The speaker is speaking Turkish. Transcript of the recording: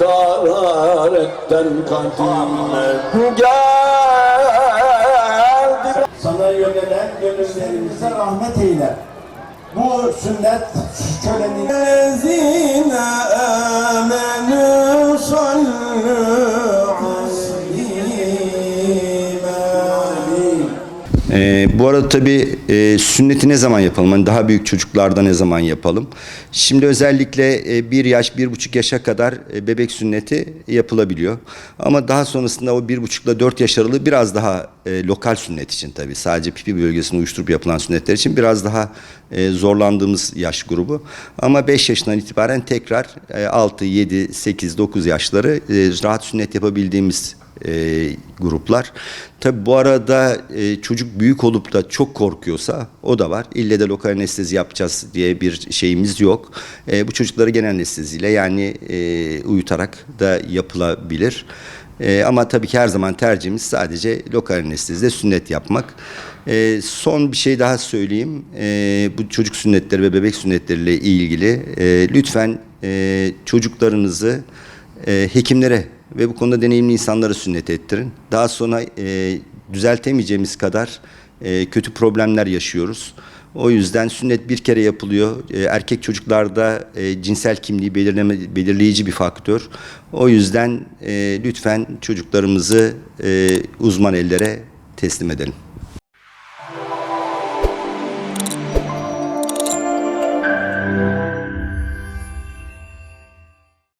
hararetten kadim geldi. Sana yönelen gönüllerimize rahmet eyle. Bu sünnet kölenin Lezine amenü sallu Bu arada tabii sünneti ne zaman yapalım? Hani daha büyük çocuklarda ne zaman yapalım? Şimdi özellikle 1 yaş, 1,5 yaşa kadar bebek sünneti yapılabiliyor. Ama daha sonrasında o 1,5 ile 4 yaş aralığı biraz daha lokal sünnet için tabii. Sadece pipi bölgesini uyuşturup yapılan sünnetler için biraz daha zorlandığımız yaş grubu. Ama 5 yaşından itibaren tekrar 6, 7, 8, 9 yaşları rahat sünnet yapabildiğimiz gruplar. Tabi bu arada çocuk büyük olup da çok korkuyorsa o da var. İlle de lokal anestezi yapacağız diye bir şeyimiz yok. Bu çocukları genel anesteziyle yani uyutarak da yapılabilir. Ama tabii ki her zaman tercihimiz sadece lokal anestezide sünnet yapmak. Son bir şey daha söyleyeyim. Bu çocuk sünnetleri ve bebek sünnetleriyle ilgili lütfen çocuklarınızı hekimlere ve bu konuda deneyimli insanlara sünnet ettirin. Daha sonra düzeltemeyeceğimiz kadar kötü problemler yaşıyoruz. O yüzden sünnet bir kere yapılıyor. Erkek çocuklarda cinsel kimliği belirleyici bir faktör. O yüzden lütfen çocuklarımızı uzman ellere teslim edelim.